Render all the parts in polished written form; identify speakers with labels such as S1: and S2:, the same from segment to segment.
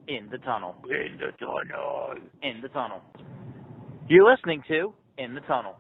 S1: In the tunnel.
S2: In the tunnel.
S1: In the tunnel. You're listening to In the Tunnel.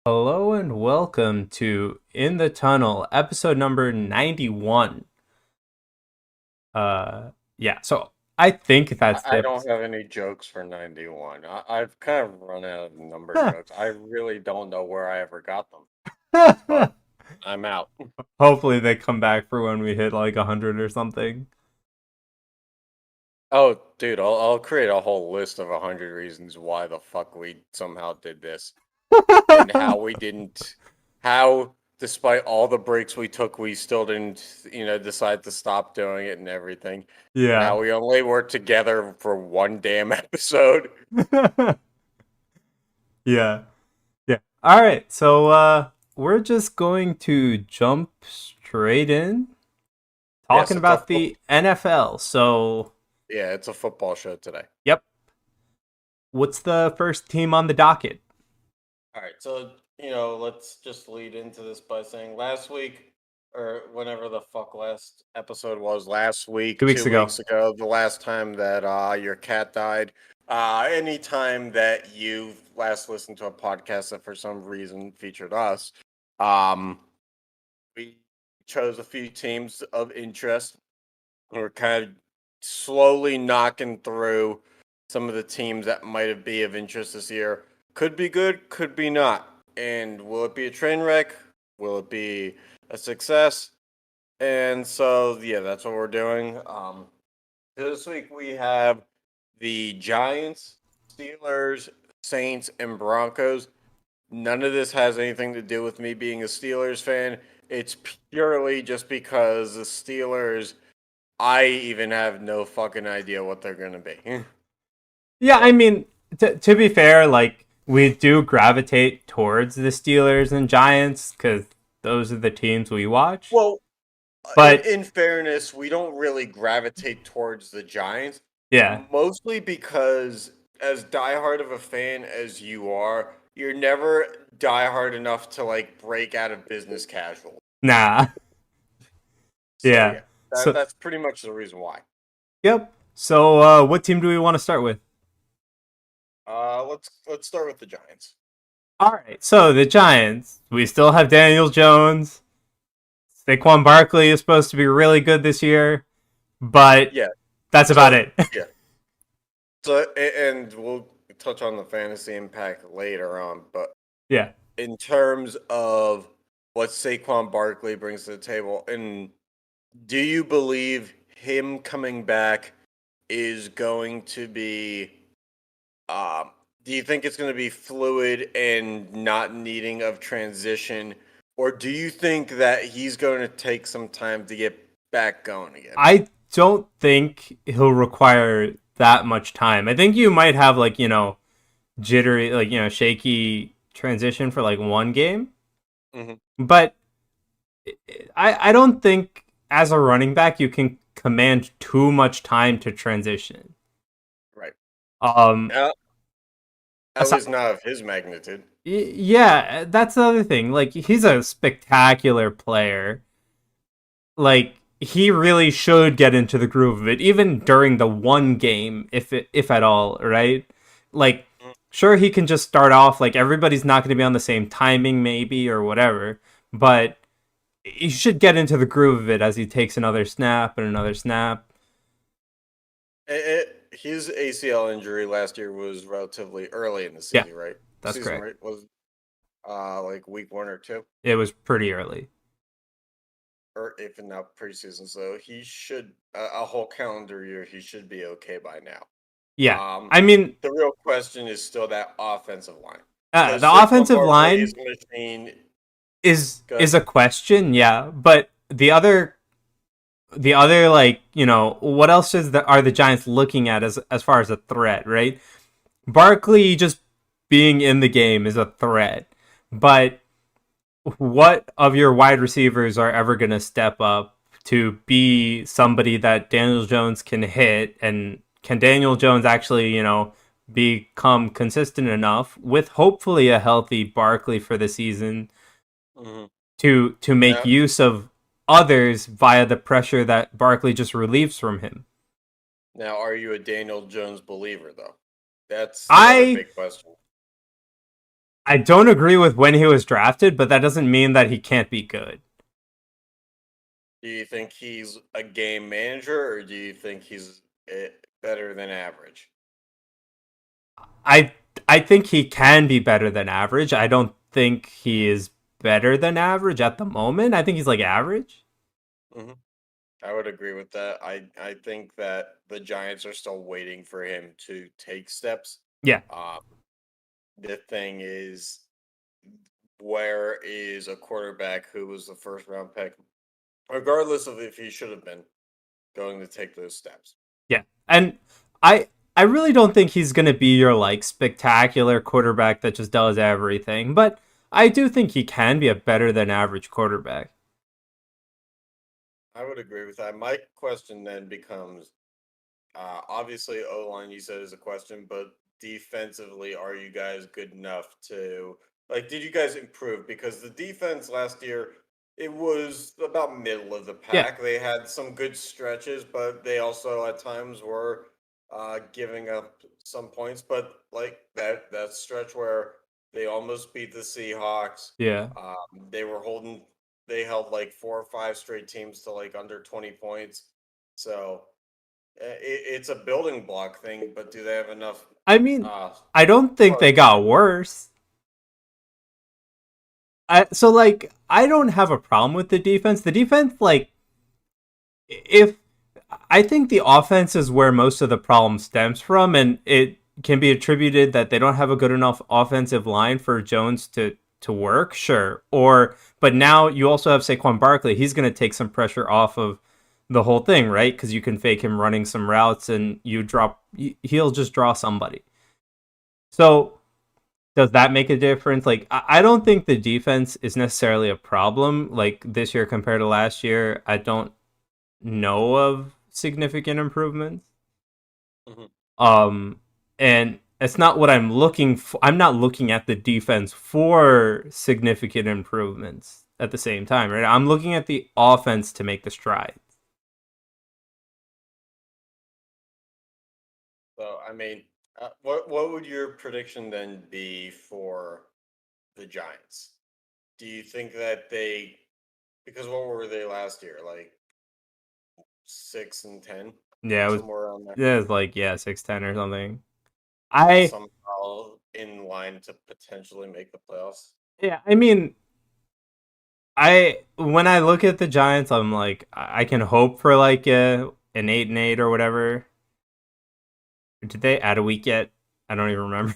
S3: Hello and welcome to In the Tunnel, episode number 91. So I think that's
S2: I don't have any jokes for 91. I've kind of run out of number jokes. I really don't know where I ever got them. But I'm out.
S3: Hopefully they come back for when we hit like 100 or something.
S2: Oh, dude, I'll create a whole list of 100 reasons why the fuck we somehow did this. And how, despite all the breaks we took, we still didn't, decide to stop doing it and everything. And
S3: Yeah.
S2: how we only worked together for one damn episode.
S3: Yeah. All right. So we're just going to jump straight in talking about the NFL. So
S2: yeah, it's a football show today.
S3: Yep. What's the first team on the docket?
S2: All right, so, let's just lead into this by saying last week, or whenever the fuck last episode was, last week,
S3: 2 weeks ago.
S2: The last time that your cat died, any time that you last listened to a podcast that for some reason featured us, we chose a few teams of interest. We're kind of slowly knocking through some of the teams that might be of interest this year. Could be good, could be not. And will it be a train wreck? Will it be a success? And so, yeah, that's what we're doing. This week we have the Giants, Steelers, Saints, and Broncos. None of this has anything to do with me being a Steelers fan. It's purely just because the Steelers, I even have no fucking idea what they're going to be.
S3: Yeah, I mean, to be fair, like, we do gravitate towards the Steelers and Giants because those are the teams we watch.
S2: Well,
S3: but
S2: in fairness, we don't really gravitate towards the Giants.
S3: Yeah.
S2: Mostly because, as diehard of a fan as you are, you're never diehard enough to, like, break out of business casual.
S3: Nah.
S2: So, that's pretty much the reason why.
S3: Yep. So, what team do we want to start with?
S2: Let's start with the Giants.
S3: All right. So the Giants, we still have Daniel Jones. Saquon Barkley is supposed to be really good this year, but that's about it.
S2: Yeah. So, and we'll touch on the fantasy impact later on, but
S3: yeah,
S2: in terms of what Saquon Barkley brings to the table, and do you believe him coming back is going to be? Do you think it's going to be fluid and not needing of transition, or do you think that he's going to take some time to get back going again?
S3: I don't think he'll require that much time. I think you might have jittery, shaky transition for like one game.
S2: Mm-hmm.
S3: But I don't think as a running back you can command too much time to transition.
S2: Right.
S3: At
S2: least not of his magnitude.
S3: Yeah, that's the other thing. Like, he's a spectacular player. Like, he really should get into the groove of it, even during the one game, if at all, right? Like, sure, he can just start off, like, everybody's not going to be on the same timing, maybe, or whatever, but he should get into the groove of it as he takes another snap and another snap.
S2: His ACL injury last year was relatively early in the season, right?
S3: That's correct.
S2: Right? Was like week 1 or 2?
S3: It was pretty early.
S2: Or if not preseason, so he should a whole calendar year. He should be okay by now.
S3: Yeah, I mean,
S2: the real question is still that offensive line.
S3: The offensive line is a question, yeah. But the other the other, like, what else are the Giants looking at as far as a threat, right? Barkley just being in the game is a threat, but what of your wide receivers are ever going to step up to be somebody that Daniel Jones can hit? And can Daniel Jones actually, become consistent enough with hopefully a healthy Barkley for the season
S2: Mm-hmm.
S3: to make
S2: Now,
S3: use of others via the pressure that Barkley just relieves from him?
S2: now, are you a Daniel Jones believer though? That's the other
S3: I
S2: big question.
S3: I don't agree with when he was drafted, but that doesn't mean that he can't be good.
S2: Do you think he's a game manager, or do you think he's better than average?
S3: I I think he can be better than average. I don't think he is better than average at the moment. I think he's like average.
S2: Hmm. I would agree with that. I think that the Giants are still waiting for him to take steps.
S3: Yeah.
S2: Um, the thing is, where is a quarterback who was the first round pick, regardless of if he should have been going to take those steps?
S3: Yeah. And I really don't think he's going to be your like spectacular quarterback that just does everything, but I do think he can be a better than average quarterback.
S2: I would agree with that. My question then becomes obviously, O line, you said is a question, but defensively, are you guys good enough to like? Did you guys improve? Because the defense last year, it was about middle of the
S3: Yeah.
S2: pack. They had some good stretches, but they also at times were giving up some points. But like that stretch where they almost beat the Seahawks,
S3: Yeah.
S2: they were holding. They held like 4 or 5 straight teams to like under 20 points. So it's a building block thing, but do they have enough?
S3: I mean,
S2: Uh,
S3: I don't think they got worse. So like I don't have a problem with the defense. The defense, like, if I think the offense is where most of the problem stems from, and it can be attributed that they don't have a good enough offensive line for Jones to work, sure. But now you also have Saquon Barkley. He's going to take some pressure off of the whole thing, right? Because you can fake him running some routes, and he'll just draw somebody. So does that make a difference? Like, I don't think the defense is necessarily a problem. Like this year compared to last year, I don't know of significant improvements.
S2: mhm.
S3: Um, and it's not what I'm looking for. I'm not looking at the defense for significant improvements at the same time, right? I'm looking at the offense to make the stride.
S2: So I mean, what would your prediction then be for the Giants? Do you think that they because what were they last year? Like 6 and 10,
S3: Yeah,
S2: somewhere around there.
S3: it was like, yeah, 6'10" or something. I
S2: Somehow in line to potentially make the playoffs.
S3: yeah, I mean, when I look at the Giants, I'm like, I can hope for like an 8-8 or whatever. Did they add a week yet? I don't even remember.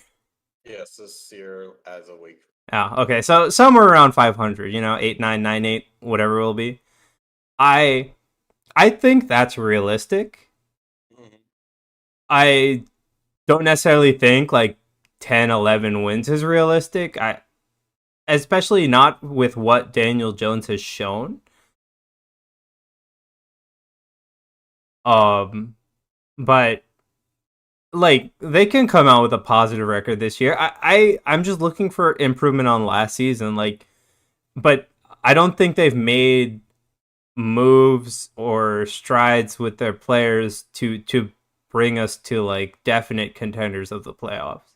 S2: Yes, this year as a week.
S3: Yeah, okay. So somewhere around 500, 8, 9, 9, 8, whatever it will be. I I think that's realistic.
S2: Mhm.
S3: I don't necessarily think like 10, 11 wins is realistic. I especially not with what Daniel Jones has shown. Um but like they can come out with a positive record this year. I'm just looking for improvement on last season, like, but I don't think they've made moves or strides with their players to bring us to like definite contenders of the playoffs.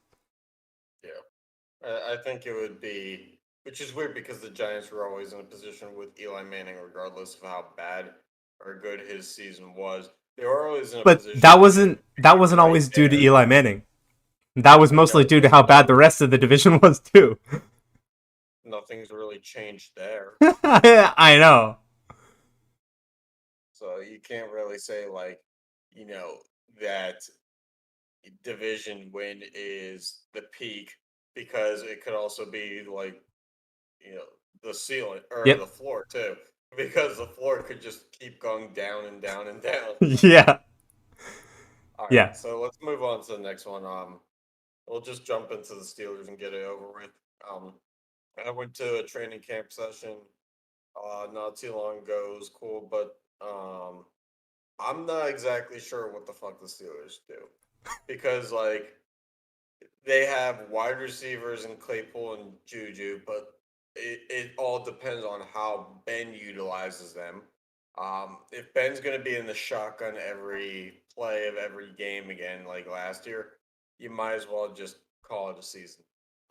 S2: Yeah. I think it would be, which is weird because the Giants were always in a position with Eli Manning, regardless of how bad or good his season was. They were always in a
S3: But
S2: position to
S3: that
S2: be
S3: wasn't
S2: right
S3: always due to
S2: there.
S3: Eli Manning. That was
S2: I know,
S3: mostly due to
S2: but
S3: how bad the rest of the division was too.
S2: nothing's really changed there.
S3: I know.
S2: So you can't really say, like, you know, that division win is the peak because it could also be like, the ceiling or the
S3: Yep.
S2: floor too. because the floor could just keep going down and down and down.
S3: Yeah.
S2: All right,
S3: Yeah.
S2: so let's move on to the next one. We'll just jump into the Steelers and get it over with. I went to a training camp session not too long ago. It was cool, but I'm not exactly sure what the fuck the Steelers do because like they have wide receivers in Claypool and Juju, but it all depends on how Ben utilizes them. If Ben's going to be in the shotgun every play of every game again, like last year, you might as well just call it a season.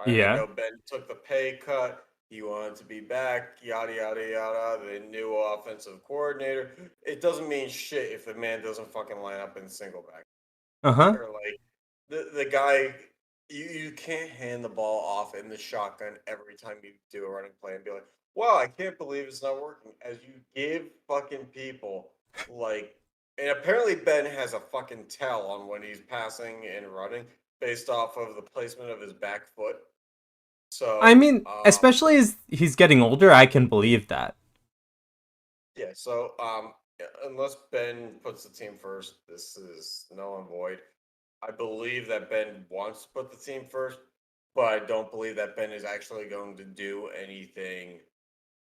S2: I
S3: Yeah.
S2: know Ben took the pay cut. He wanted to be back, yada, yada, yada. The new offensive coordinator. It doesn't mean shit if the man doesn't fucking line up in single back.
S3: Uh-huh.
S2: Or like the guy, you can't hand the ball off in the shotgun every time you do a running play and be like, wow, I can't believe it's not working. As you give fucking people like, and apparently Ben has a fucking tell on when he's passing and running based off of the placement of his back foot.
S3: I
S2: So,
S3: mean, especially as he's getting older, I can believe that.
S2: yeah. So, unless Ben puts the team first, this is null and void. I believe that Ben wants to put the team first, but I don't believe that Ben is actually going to do anything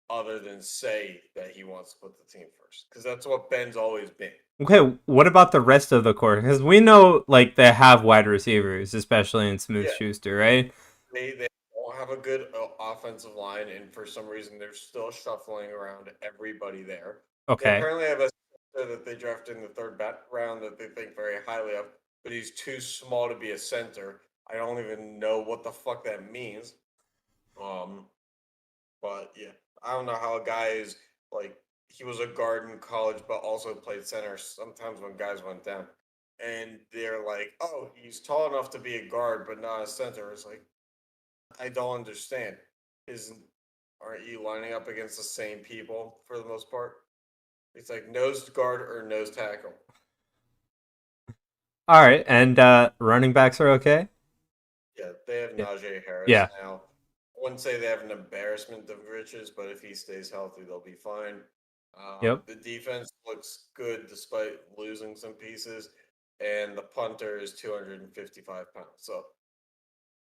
S2: other than say that he wants to put the team first, because that's what Ben's always been.
S3: Okay, what about the rest of the core? Because we know, like, they have wide receivers, especially in Smooth
S2: Yeah,
S3: Schuster, right?
S2: they don't have a good offensive line, and for some reason they're still shuffling around everybody there. They
S3: Okay.
S2: apparently have a center that they drafted in the third round that they think very highly of, but he's too small to be a center. I don't even know what the fuck that means. Um, But yeah, I don't know how a guy is like he was a guard in college, but also played center. Sometimes when guys went down, and they're like, "Oh, he's tall enough to be a guard, but not a center." It's like I don't understand. Isn't aren't you lining up against the same people for the most part? It's like nose guard or nose tackle.
S3: All right, and running backs are okay?
S2: Yeah, they have
S3: Yeah.
S2: Najee Harris
S3: Yeah.
S2: now. I wouldn't say they have an embarrassment of riches, but if he stays healthy, they'll be fine.
S3: Yep.
S2: The defense looks good despite losing some pieces, and the punter is 255 pounds. So,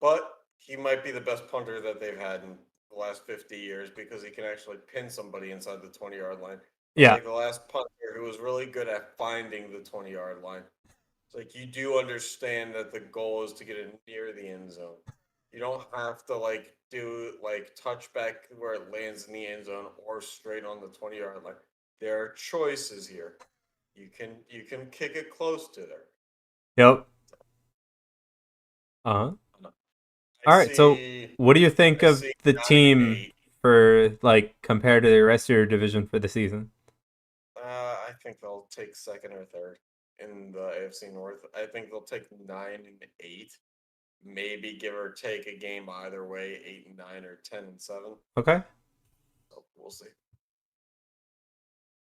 S2: but he might be the best punter that they've had in the last 50 years because he can actually pin somebody inside the 20-yard line.
S3: Yeah.
S2: Unlike the last punter who was really good at finding the 20-yard line. It's like you do understand that the goal is to get it near the end zone. You don't have to like do like touchback where it lands in the end zone or straight on the 20-yard line. There are choices here. You can kick it close to there.
S3: Yep. Uh-huh.
S2: I
S3: All right, so
S2: see
S3: what do you think
S2: I
S3: of
S2: see
S3: the
S2: 9 and
S3: team
S2: 8.
S3: for, like, compared to the rest of your division for the season?
S2: I think they'll take second or third in the AFC North. I think they'll take 9 and 8. Maybe give or take a game either way, 8 and 9 or 10 and 7.
S3: Okay.
S2: So we'll see.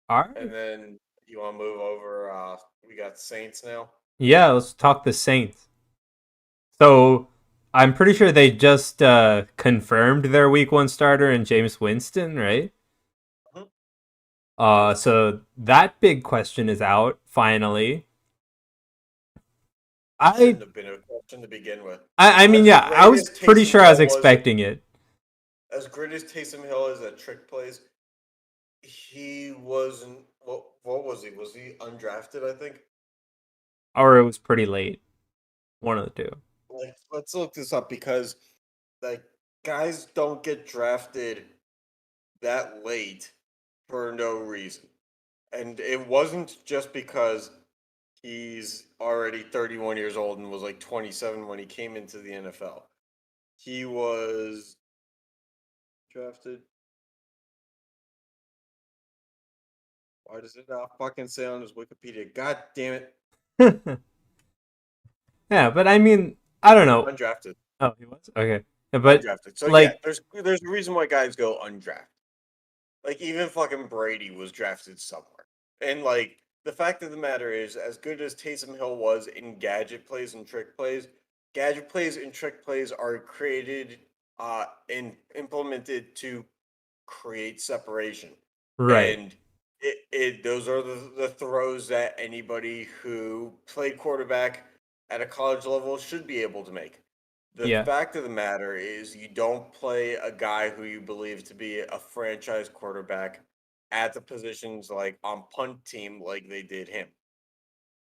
S3: All right.
S2: And then you want to move over? We got Saints now.
S3: Yeah, let's talk the Saints. So I'm pretty sure they just confirmed their week one starter in James Winston, right?
S2: Mhm.
S3: So that big question is out finally.
S2: Shouldn't
S3: I
S2: have been a question to begin with.
S3: I mean,
S2: As
S3: yeah, I
S2: great
S3: was
S2: as
S3: pretty
S2: Taysom
S3: sure I was
S2: Hill was,
S3: expecting it.
S2: as great as Taysom Hill is at trick plays, he wasn't. What was he? Was he undrafted? I think.
S3: Or it was pretty late. One of the two.
S2: Like, let's look this up because, like, guys don't get drafted that late for no reason, and it wasn't just because he's already 31 years old and was like 27 when he came into the NFL. He was drafted. Why does it not fucking say on his Wikipedia? God damn it.
S3: Yeah, but I mean, I don't know.
S2: Undrafted.
S3: Oh, he was? Okay. Yeah, but
S2: Undrafted. So yeah,
S3: like,
S2: there's a reason why guys go undrafted. Like even fucking Brady was drafted somewhere. And like the fact of the matter is, as good as Taysom Hill was in gadget plays and trick plays are created and implemented to create separation.
S3: Right.
S2: And those are the throws that anybody who played quarterback at a college level should be able to make. The
S3: Yeah.
S2: fact of the matter is, you don't play a guy who you believe to be a franchise quarterback at the positions like on punt team like they did him.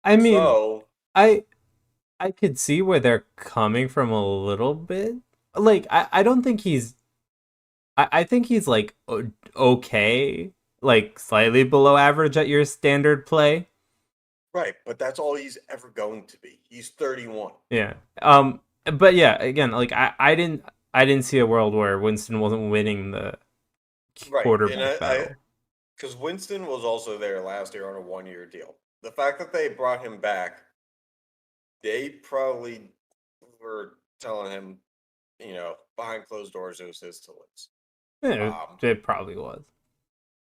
S3: I mean,
S2: So,
S3: I I could see where they're coming from a little bit. Like I don't think I think he's like okay, like slightly below average at your standard play.
S2: right, but that's all he's ever going to be. He's 31.
S3: Yeah. But yeah, again, like I didn't see a world where Winston wasn't winning the
S2: Right. And
S3: quarterback battle.
S2: because Winston was also there last year on a 1 year deal. The fact that they brought him back, they probably were telling him, behind closed doors, it was his to lose.
S3: Yeah,
S2: Um,
S3: it probably was.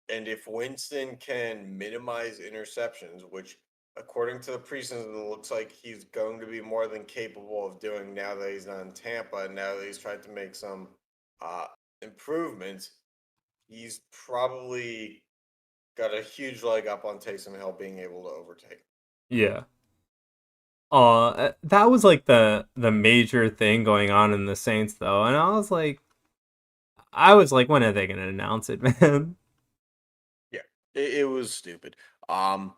S2: and if Winston can minimize interceptions, which according to the preseason, it looks like he's going to be more than capable of doing now that he's not in Tampa and now that he's tried to make some uh, improvements, he's probably got a huge leg up on Taysom Hill being able to overtake.
S3: Yeah. That was like the major thing going on in the Saints though, and I was like, when are they gonna announce it, man?
S2: Yeah, it was stupid. Um,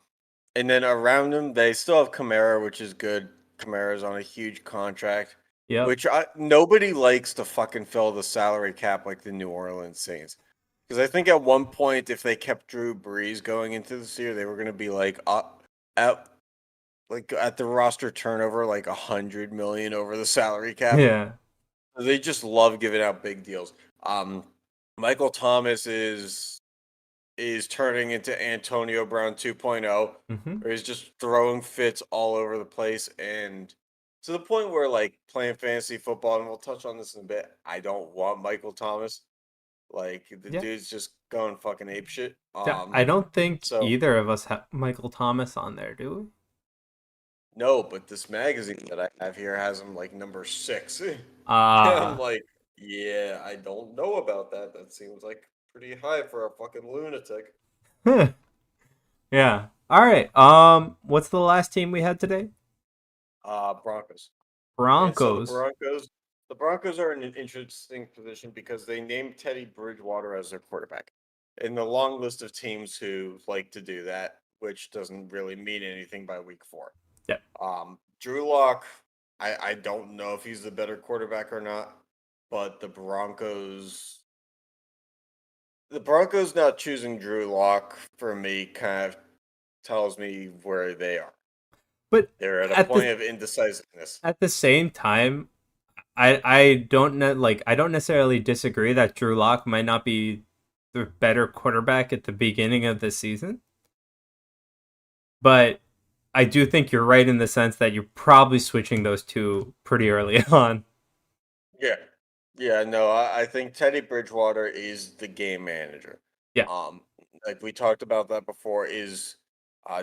S2: and then around him, they still have Kamara, which is good. Kamara's on a huge contract,
S3: Yep.
S2: which nobody likes to fucking fill the salary cap like the New Orleans Saints. Because I think at one point, if they kept Drew Brees going into this year, they were going to be like at at the roster turnover, like 100 million over the salary cap.
S3: Yeah.
S2: They just love giving out big deals. Um, Michael Thomas is turning into Antonio Brown 2.0,
S3: Mm-hmm.
S2: where he's just throwing fits all over the place, and to the point where, like, playing fantasy football, and we'll touch on this in a bit, I don't want Michael Thomas. Like, the
S3: Yeah.
S2: dude's just going fucking apeshit.
S3: Yeah. I don't think
S2: So
S3: either of us have Michael Thomas on there, do
S2: no, but this magazine that I have here has him like number 6. And
S3: we?
S2: I'm like, yeah, I don't know about that. That seems like pretty high for a fucking lunatic.
S3: Yeah. All right. What's the last team we had today?
S2: Broncos. And so
S3: Broncos.
S2: the Broncos are in an interesting position because they named Teddy Bridgewater as their quarterback. In the long list of teams who like to do that, which doesn't really mean anything by week 4.
S3: Yeah.
S2: Drew Lock, I don't know if he's the better quarterback or not, but the Broncos not choosing Drew Lock for me kind of tells me where they are.
S3: But
S2: They're at a
S3: at
S2: point
S3: the
S2: of indecisiveness.
S3: at the same time, I don't know, like I don't necessarily disagree that Drew Lock might not be the better quarterback at the beginning of the season, but I do think you're right in the sense that you're probably switching those two pretty early on.
S2: Yeah. Yeah, no, I think Teddy Bridgewater is the game manager.
S3: Yeah.
S2: Um, like we talked about that before, is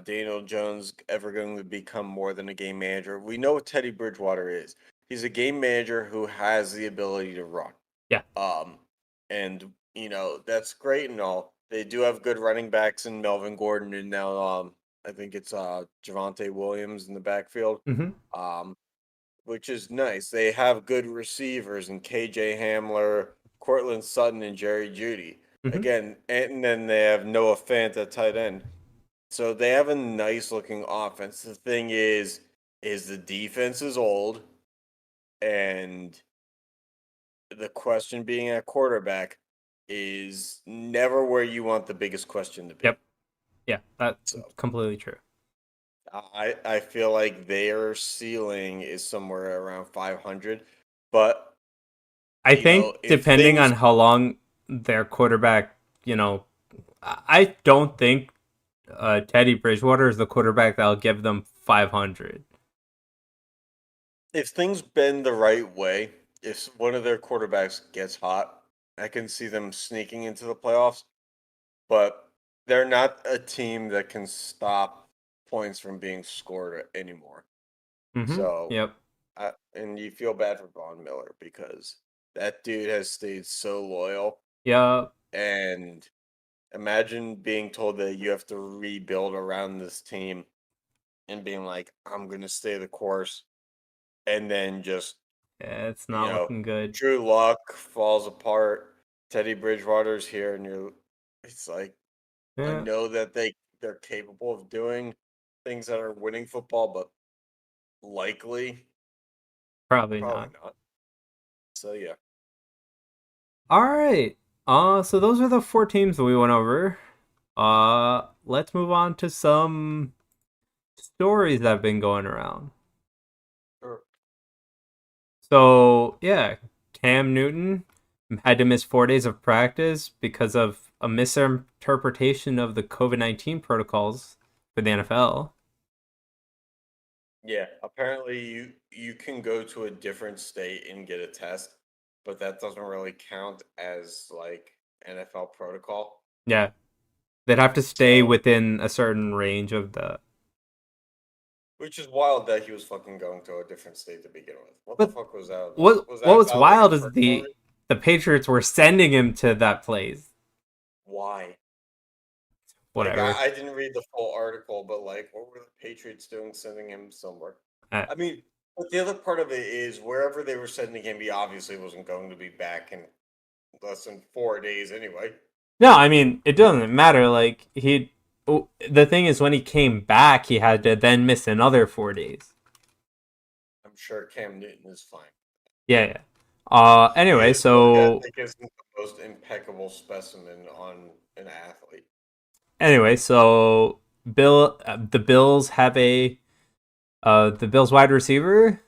S2: Daniel Jones ever going to become more than a game manager? We know what Teddy Bridgewater is. He's a game manager who has the ability to run.
S3: Yeah.
S2: And that's great and all. They do have good running backs in Melvin Gordon and now I think it's Javonte Williams in the backfield.
S3: Mm-hmm.
S2: Um, which is nice. They have good receivers in KJ Hamler, Cortland Sutton, and Jerry Judy.
S3: Mm-hmm.
S2: Again, and then they have Noah Fant at tight end. So they have a nice looking offense. The thing is the defense is old, and the question being at quarterback is never where you want the biggest question to be.
S3: Yep. Yeah, that's
S2: So
S3: completely true.
S2: I feel like their ceiling is somewhere around 500, but
S3: I think
S2: if
S3: depending on
S2: things
S3: how long their quarterback, I don't think Teddy Bridgewater is the quarterback that'll give them 500.
S2: if things bend the right way, if one of their quarterbacks gets hot, I can see them sneaking into the playoffs, but they're not a team that can stop points from being scored anymore.
S3: Mm-hmm.
S2: So,
S3: Yep.
S2: and you feel bad for Von Miller because that dude has stayed so loyal,
S3: Yeah.
S2: and Imagine being told that you have to rebuild around this team and being like, I'm going to stay the course. And then just,
S3: Yeah, it's not looking good.
S2: Drew Luck falls apart. Teddy Bridgewater's here, and it's like, I
S3: Yeah,
S2: know that they're capable of doing things that are winning football, but likely,
S3: probably
S2: probably
S3: not.
S2: not. So, yeah.
S3: All right. So those are the 4 teams that we went over. Let's move on to some stories that have been going around.
S2: Sure.
S3: So, yeah, Cam Newton had to miss 4 days of practice because of a misinterpretation of the COVID-19 protocols for the NFL.
S2: Yeah, apparently you can go to a different state and get a test, but that doesn't really count as like NFL protocol.
S3: Yeah, they'd have to stay
S2: So,
S3: within a certain range of the.
S2: which is wild that he was fucking going to a different state to begin with. What the
S3: But
S2: fuck was that about?
S3: what
S2: Was
S3: what
S2: that
S3: was
S2: about like
S3: wild
S2: his
S3: is
S2: first COVID?
S3: the Patriots were sending him to that place.
S2: Why? Like
S3: Whatever.
S2: I didn't read the full article, but like what were the Patriots doing sending him somewhere?
S3: Uh,
S2: I mean, but the other part of it is wherever they were sending him, he obviously wasn't going to be back in less than 4 days anyway.
S3: no, I mean it doesn't matter. Like the thing is, when he came back, he had to then miss another 4 days.
S2: I'm sure Cam Newton is fine.
S3: Yeah, yeah. Anyway,
S2: His work
S3: so
S2: ethic isn't the most impeccable specimen on an athlete.
S3: anyway, so the Bills have the Bills wide receiver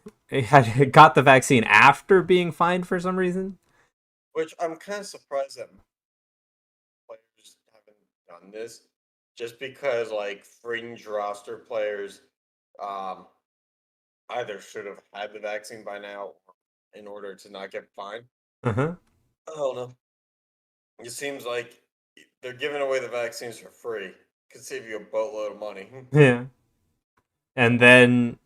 S3: got the vaccine after being fined for some reason.
S2: Which I'm kind of surprised that players haven't done this, just because like fringe roster players um, either should have had the vaccine by now in order to not get fined.
S3: Uh-huh.
S2: I don't know. It seems like they're giving away the vaccines for free. Could save you a boatload of money.
S3: Yeah. And then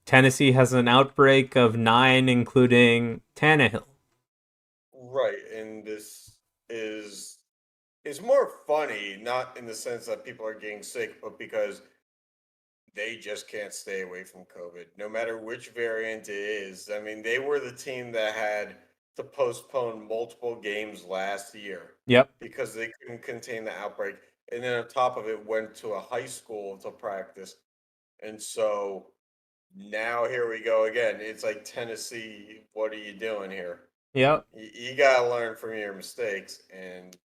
S3: Tennessee has an outbreak of 9, including Tannehill.
S2: Right, and this is more funny, not in the sense that people are getting sick, but because they just can't stay away from COVID, no matter which variant it is. I mean, they were the team that had to postpone multiple games last year
S3: Yep.
S2: because they couldn't contain the outbreak. And then on top of it, went to a high school to practice. And so now here we go again. It's like Tennessee, what are you doing here?
S3: Yep.
S2: You got to learn from your mistakes. And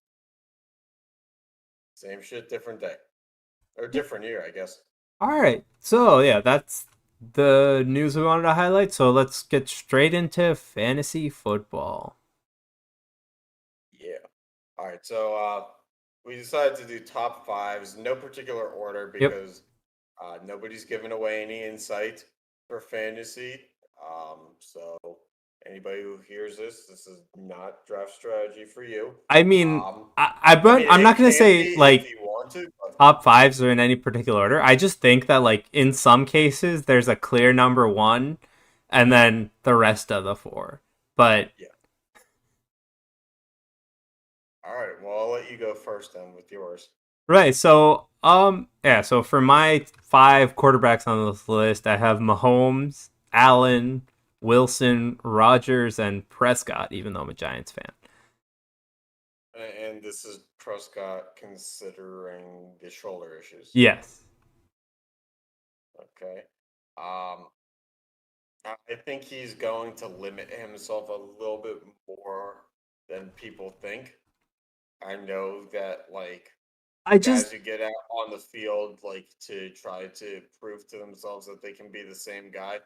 S2: same shit, different day. Or different year, I guess.
S3: All right. So, yeah, that's the news we wanted to highlight. So, let's get straight into fantasy football.
S2: Yeah. All right. So we decided to do top 5's, no particular order
S3: Yep.
S2: because nobody's giving away any insight for fantasy. So anybody who hears this is not draft strategy for you.
S3: I mean,
S2: mean,
S3: I'm
S2: it
S3: not going
S2: can
S3: to say,
S2: be
S3: like,
S2: if you want to, but
S3: top 5's are in any particular order. I just think that, like, in some cases, there's a clear number 1 and then the rest of the 4. But
S2: yeah. All right. Well, I'll let you go first then with yours.
S3: right, so yeah, so for my 5 quarterbacks on this list, I have Mahomes, Allen, Wilson, Rodgers, and Prescott, even though I'm a Giants fan.
S2: And this is Prescott considering the shoulder issues.
S3: Yes.
S2: Okay. I think he's going to limit himself a little bit more than people think. I know that like guys who get out on the field like to try to prove to themselves that they can be the same guy.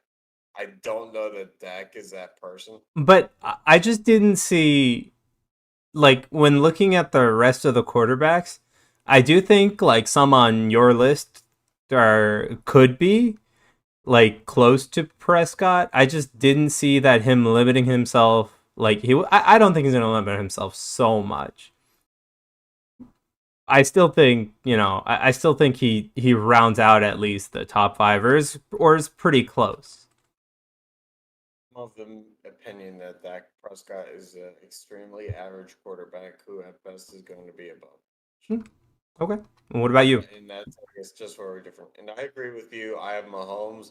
S2: I don't know that Dak is that person.
S3: But I just didn't see, like, when looking at the rest of the quarterbacks, I do think, like, some on your list could be, like, close to Prescott. I just didn't see that him limiting himself, like, I don't think he's going to limit himself so much. I still think, I still think he rounds out at least the top 5 or is pretty close.
S2: Some of them opinion that Dak Prescott is an extremely average quarterback who at best is going to be above.
S3: Okay. And what about you?
S2: And that's, I guess, just where we're different. And I agree with you. I have Mahomes,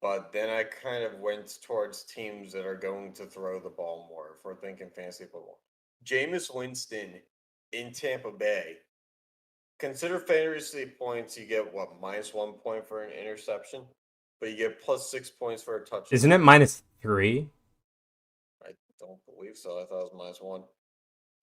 S2: but then I kind of went towards teams that are going to throw the ball more if we're thinking fantasy football. Jameis Winston in Tampa Bay. Consider fantasy points. You get what, -1 point for an interception, but you get +6 points for a touchdown.
S3: Isn't it -3?
S2: I don't believe so. I thought it was -1.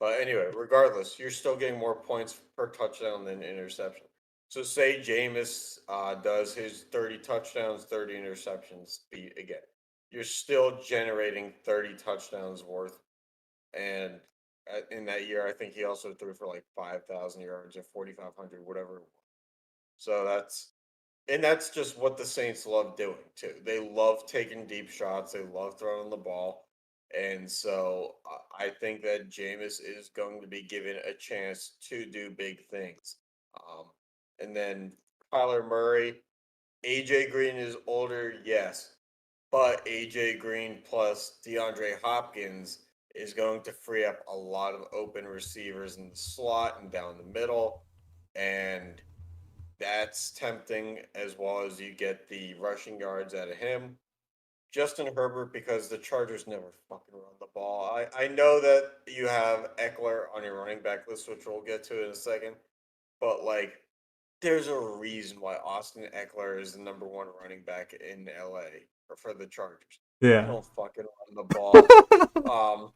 S2: But anyway, regardless, you're still getting more points per touchdown than interception. So say Jameis does his 30 touchdowns, 30 interceptions beat again. You're still generating 30 touchdowns worth. And in that year, I think he also threw for like 5,000 yards or 4,500, whatever it was. So that's just what the Saints love doing too. They love taking deep shots. They love throwing the ball. And so I think that Jameis is going to be given a chance to do big things. And then Kyler Murray, AJ Green is older, yes, but AJ Green plus DeAndre Hopkins is going to free up a lot of open receivers in the slot and down the middle. And that's tempting, as well as you get the rushing yards out of him. Justin Herbert, because the Chargers never fucking run the ball. I know that you have Eckler on your running back list, which we'll get to in a second, but like, there's a reason why Austin Eckler is the #1 running back in LA for the Chargers. They don't fucking run the ball.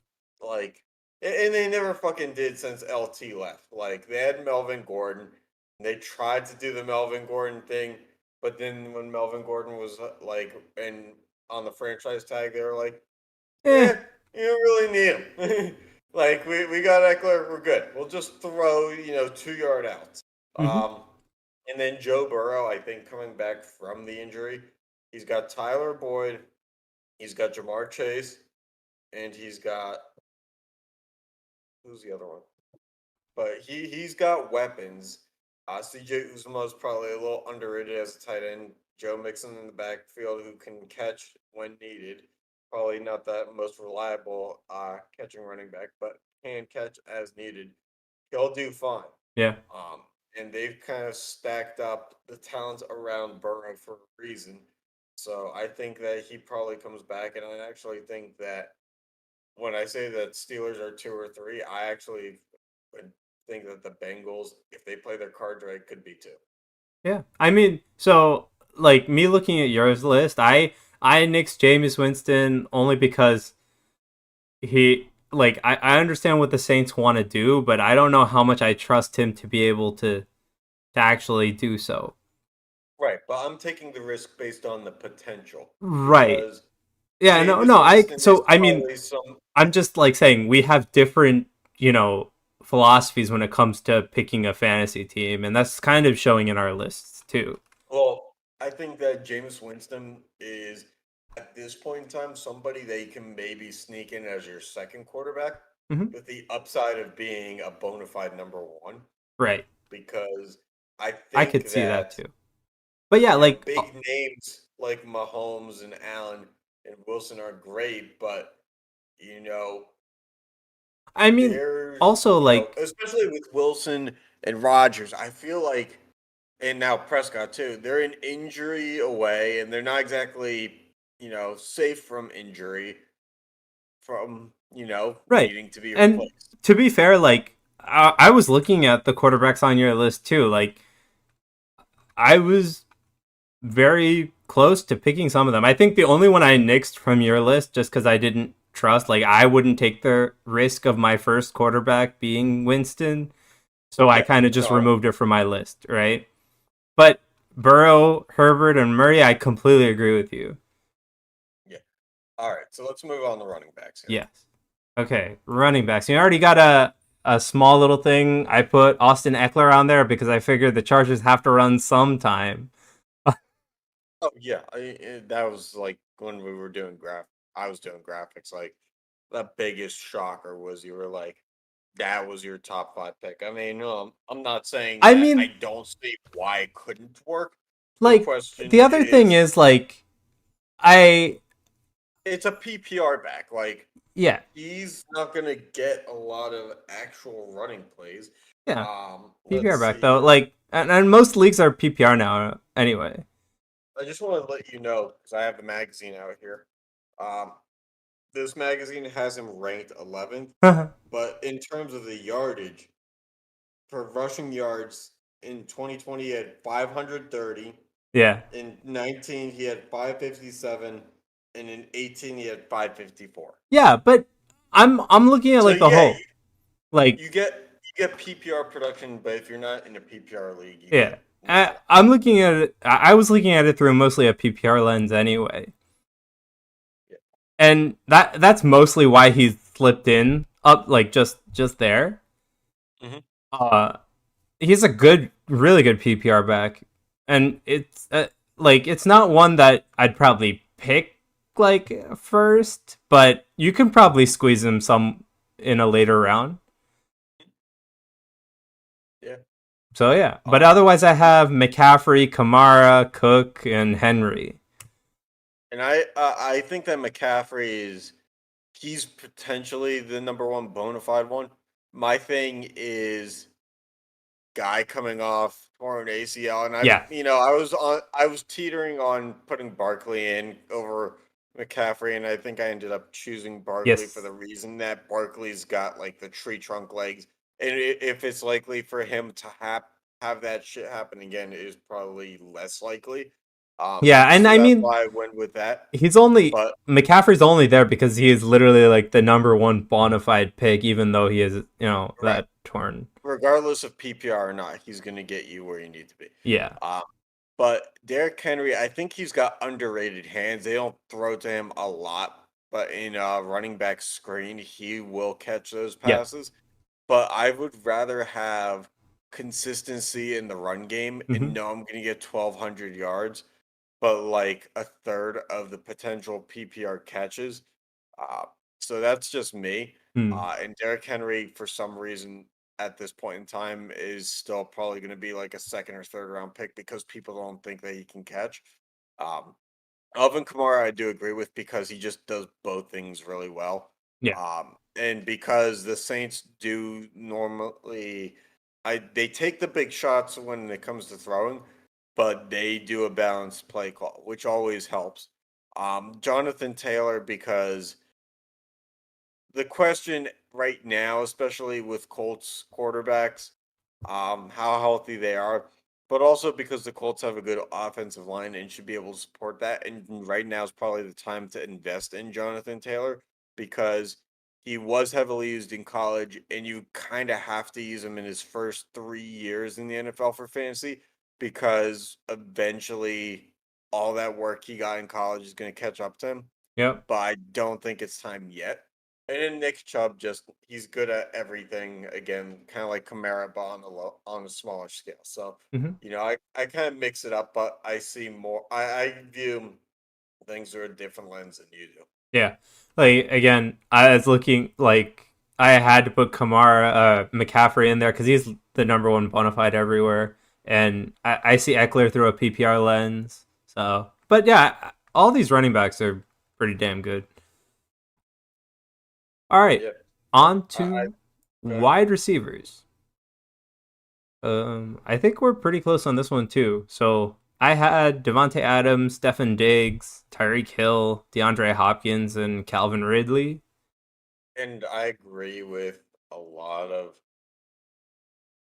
S2: And they never fucking did since LT left. Like, they had Melvin Gordon. And they tried to do the Melvin Gordon thing, but then when Melvin Gordon was on the franchise tag, they were like, you don't really need him. Like, we got Eckler, we're good. We'll just throw, 2-yard outs. And then Joe Burrow, I think, coming back from the injury, he's got Tyler Boyd, he's got Jamar Chase, and he's got, who's the other one? But he's got weapons. CJ Uzomah is probably a little underrated as a tight end. Joe Mixon in the backfield who can catch when needed. Probably not that most reliable catching running back, but can catch as needed. He'll do fine.
S3: Yeah.
S2: And they've kind of stacked up the talent around Burrow for a reason. So I think that he probably comes back, and I actually think that when I say that Steelers are 2 or 3, I actually would think that the Bengals, if they play their cards right, could be 2.
S3: Yeah. I mean, so like me looking at yours list, I nixed Jameis Winston only because I understand what the Saints want to do, but I don't know how much I trust him to be able to actually do so.
S2: Right, but I'm taking the risk based on the potential.
S3: Right. Yeah,
S2: Jameis
S3: I mean, I'm just like saying we have different, philosophies when it comes to picking a fantasy team, and that's kind of showing in our lists too.
S2: Well, I think that Jameis Winston is, at this point in time, somebody that you can maybe sneak in as your second quarterback with the upside of being a bona fide #1.
S3: Right.
S2: Because I think
S3: I could see that too. But yeah,
S2: big names like Mahomes and Allen and Wilson are great, but
S3: I mean, also
S2: especially with Wilson and Rodgers, I feel like, and now Prescott too, they're an injury away, and they're not exactly safe from injury, from needing to be replaced.
S3: And to be fair, I was looking at the quarterbacks on your list too. Like, I was very close to picking some of them. I think the only one I nixed from your list, just because I didn't trust, I wouldn't take the risk of my first quarterback being Winston. So I kind of just removed it from my list, right? But Burrow, Herbert, and Murray, I completely agree with you.
S2: Yeah. All right, so let's move on to running backs here.
S3: Yes. Okay, running backs. You already got a small little thing. I put Austin Eckler on there because I figured the Chargers have to run sometime.
S2: Oh, yeah. That was like when we were doing I was doing graphics. Like, the biggest shocker was you were like, that was your top 5 pick. I mean, I'm not saying I don't see why it couldn't work.
S3: The other thing is,
S2: it's a PPR back. Like,
S3: Yeah,
S2: he's not going to get a lot of actual running plays.
S3: yeah. PPR
S2: Let's
S3: back
S2: see
S3: though,
S2: here.
S3: like, and most leagues are PPR now anyway.
S2: I just want to let you know because I have the magazine out here. Um, this magazine has him ranked 11th, but in terms of the yardage, for rushing yards in 2020, he had 530.
S3: Yeah,
S2: In 19, he had 557, and in 18, he had 554.
S3: yeah, but I'm looking at
S2: So
S3: like the
S2: yeah,
S3: whole, like,
S2: you get PPR production, but if you're not in a PPR league, you
S3: yeah.
S2: get nothing.
S3: I'm looking at it. I was looking at it through mostly a PPR lens anyway,
S2: Yeah.
S3: and that's mostly why he slipped in up like just there.
S2: Mhm.
S3: Uh, he's a good, really good PPR back, and it's like it's not one that I'd probably pick like first, but you can probably squeeze him some in a later round.
S2: Yeah.
S3: So yeah, but
S2: Um,
S3: otherwise I have McCaffrey, Kamara, Cook, and Henry.
S2: and I think that McCaffrey he's potentially the number one bona fide one. My thing is guy coming off torn ACL, and
S3: Yeah.
S2: I was teetering on putting Barkley in over McCaffrey, and I think I ended up choosing Barkley for
S3: Yes.
S2: the reason that Barkley's got like the tree trunk legs, and if it's likely for him to have that shit happen again, it is probably less likely.
S3: Yeah, and
S2: So
S3: I
S2: that's
S3: mean
S2: why I went with that.
S3: he's only
S2: But
S3: McCaffrey's only there because he is literally like the number one bona fide pick, even though he is
S2: right,
S3: that torn.
S2: regardless of PPR or not, he's gonna get you where you need to be.
S3: Yeah.
S2: Um, But Derrick Henry, I think he's got underrated hands. They don't throw to him a lot, but in a running back screen, he will catch those
S3: Yeah.
S2: passes. But I would rather have consistency in the run game and
S3: Hmm.
S2: know I'm going to get 1,200 yards, but like a third of the potential PPR catches. Uh, so that's just me.
S3: Hmm.
S2: And Derrick Henry, for some reason, at this point in time, is still probably going to be like a second or third round pick because people don't think that he can catch. Um, Alvin Kamara, I do agree with because he just does both things really well.
S3: Yeah.
S2: And because the Saints do normally, they take the big shots when it comes to throwing, but they do a balanced play call, which always helps. Jonathan Taylor, because the question right now, especially with Colts quarterbacks, how healthy they are, but also because the Colts have a good offensive line and should be able to support that. And right now is probably the time to invest in Jonathan Taylor because he was heavily used in college, and you kind of have to use him in his first 3 years in the NFL for fantasy because eventually all that work he got in college is going to catch up to him.
S3: Yep.
S2: But I don't think it's time yet. And then Nick Chubb, just he's good at everything. Again, kind of like Kamara, but on a smaller scale. So,
S3: Hmm.
S2: I kind of mix it up, but I see more. I view things through a different lens than you do.
S3: Yeah. Like again, I was looking like I had to put McCaffrey in there because he's the number one bona fide everywhere, and I see Eckler through a PPR lens. So, but yeah, all these running backs are pretty damn good. All right,
S2: Yeah,
S3: on
S2: I
S3: to
S2: go ahead.
S3: wide receivers. I think we're pretty close on this one too. So I had Devonte Adams, Stephen Diggs, Tyreek Hill, DeAndre Hopkins, and Calvin Ridley.
S2: And I agree with a lot of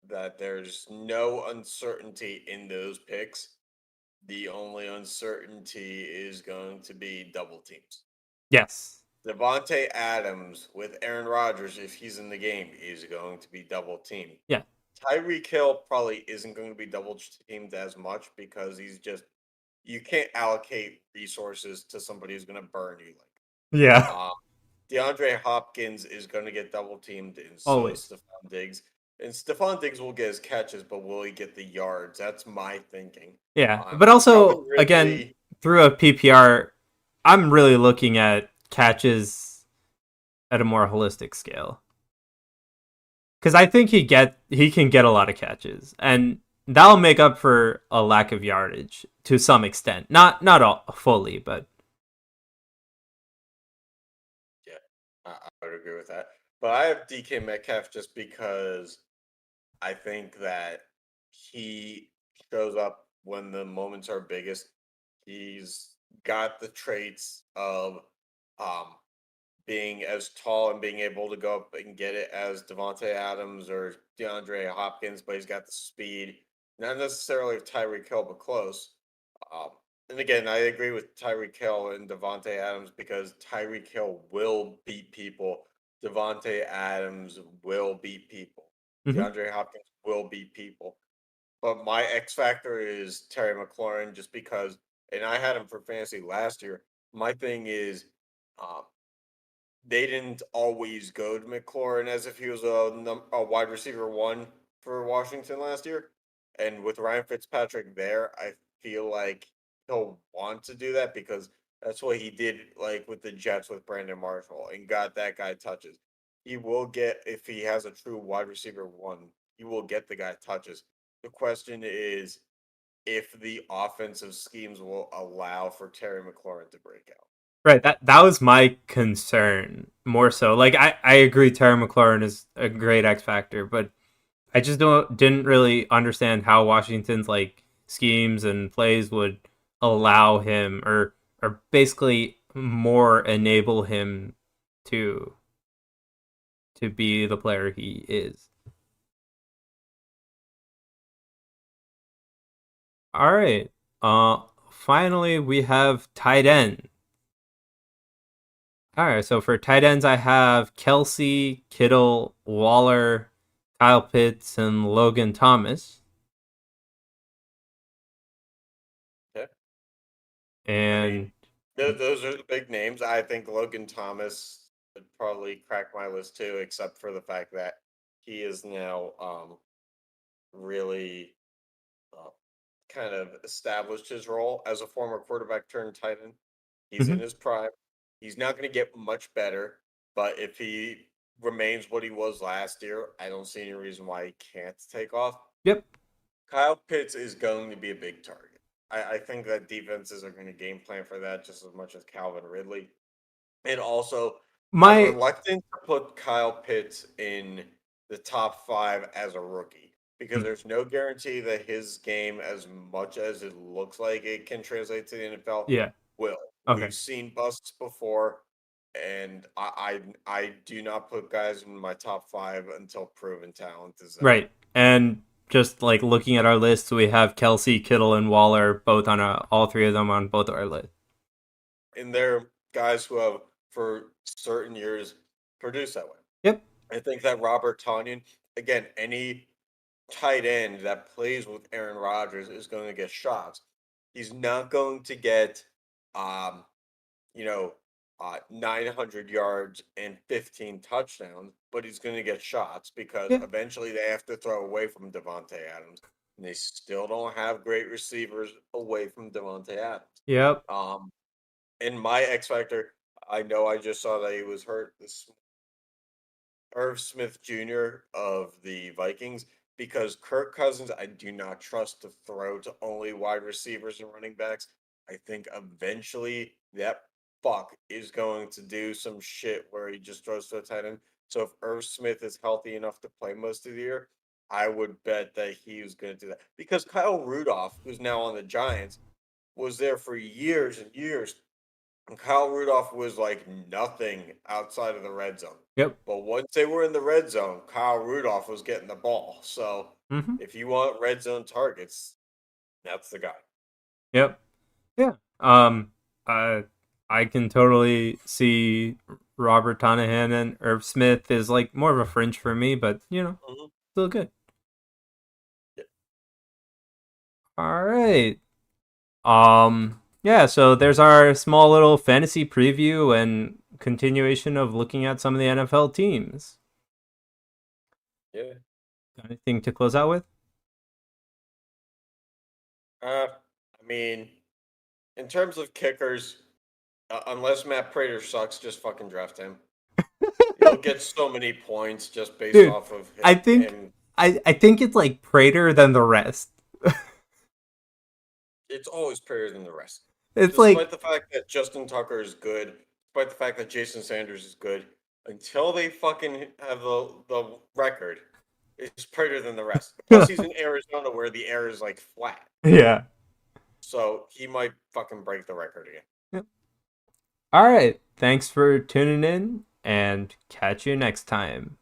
S2: that. There's no uncertainty in those picks. The only uncertainty is going to be double teams.
S3: Yes.
S2: Devonte Adams with Aaron Rodgers, if he's in the game, is going to be double teamed.
S3: Yeah.
S2: Tyreek Hill probably isn't going to be double teamed as much because you can't allocate resources to somebody who's going to burn you like.
S3: Yeah.
S2: DeAndre Hopkins is going to get double teamed, and so is
S3: Always.
S2: Stephon Diggs. And Stephon Diggs will get his catches, but will he get the yards? That's my thinking.
S3: Yeah. But
S2: Calvin
S3: also, again,
S2: Ridley,
S3: through a PPR, I'm really looking at catches at a more holistic scale. Because I think he can get a lot of catches, and that'll make up for a lack of yardage to some extent. Not all fully, but
S2: would agree with that. But I have DK Metcalf just because I think that he shows up when the moments are biggest. He's got the traits of um, being as tall and being able to go up and get it as Devontae Adams or DeAndre Hopkins, but he's got the speed, not necessarily of Tyreek Hill, but close. Um, and again, I agree with Tyreek Hill and Devontae Adams because Tyreek Hill will beat people. Devontae Adams will beat people.
S3: Mhm.
S2: DeAndre Hopkins will beat people. But my X factor is Terry McLaurin just because, and I had him for fantasy last year. My thing is, um, they didn't always go to McLaurin as if he was a wide receiver one for Washington last year. And with Ryan Fitzpatrick there, I feel like he'll want to do that because that's what he did like with the Jets with Brandon Marshall and got that guy touches. He will get, if he has a true wide receiver one, he will get the guy touches. The question is if the offensive schemes will allow for Terry McLaurin to break out.
S3: Right, that was my concern more so. Like I agree Terry McLaurin is a great X factor, but I just didn't really understand how Washington's like schemes and plays would allow him or basically more enable him to be the player he is. All right. Finally we have tight end. All right, so for tight ends, I have Kelsey, Kittle, Waller, Kyle Pitts, and Logan Thomas.
S2: Yeah.
S3: And
S2: Those are the big names. I think Logan Thomas would probably crack my list too, except for the fact that he is now really uh, kind of established his role as a former quarterback turned tight end. He's in
S3: mhm,
S2: his prime. He's not going to get much better, but if he remains what he was last year, I don't see any reason why he can't take off.
S3: yep,
S2: Kyle Pitts is going to be a big target. I think that defenses are going to game plan for that just as much as Calvin Ridley. And also, I'm
S3: my
S2: reluctant to put Kyle Pitts in the top five as a rookie because
S3: mm,
S2: there's no guarantee that his game, as much as it looks like it can translate to the NFL,
S3: yeah,
S2: will.
S3: okay,
S2: We've seen busts before, and I do not put guys in my top five until proven talent is there.
S3: right. And just like looking at our list, we have Kelsey, Kittle, and Waller both on all three of them on both our list.
S2: And they're guys who have, for certain years, produced that way.
S3: Yep,
S2: I think that Robert Tonyan, again, any tight end that plays with Aaron Rodgers is going to get shots. He's not going to get, um, you know, 900 yards and 15 touchdowns, but he's going to get shots because
S3: yeah,
S2: eventually they have to throw away from Devontae Adams. And they still don't have great receivers away from Devontae Adams.
S3: yep.
S2: Um, in my X Factor, I know I just saw that he was hurt this Irv Smith Jr. of the Vikings because Kirk Cousins, I do not trust to throw to only wide receivers and running backs. I think eventually that fuck is going to do some shit where he just throws to a tight end. So if Irv Smith is healthy enough to play most of the year, I would bet that he was going to do that because Kyle Rudolph, who's now on the Giants, was there for years and years. And Kyle Rudolph was like nothing outside of the red zone.
S3: Yep.
S2: But once they were in the red zone, Kyle Rudolph was getting the ball. So
S3: Mm-hmm.
S2: if you want red zone targets, that's the guy.
S3: Yep. Yeah. I I can totally see Robert Tonahan and Irv Smith is like more of a fringe for me, but
S2: Mhm.
S3: still good.
S2: Yeah.
S3: All right. Yeah, so there's our small little fantasy preview and continuation of looking at some of the NFL teams.
S2: Yeah.
S3: Got anything to close out with?
S2: I mean, in terms of kickers, unless Matt Prater sucks, just fucking draft him. You'll get so many points just based
S3: Dude,
S2: off of
S3: I think
S2: him.
S3: I think it's like Prater than the rest.
S2: It's always Prater than the rest.
S3: It's
S2: Despite
S3: like
S2: the fact that Justin Tucker is good, despite the fact that Jason Sanders is good, until they fucking have the record, is prettier than the rest. Plus, he's in Arizona where the air is like flat.
S3: Yeah.
S2: So he might fucking break the record again.
S3: Yep. All right. Thanks for tuning in and catch you next time.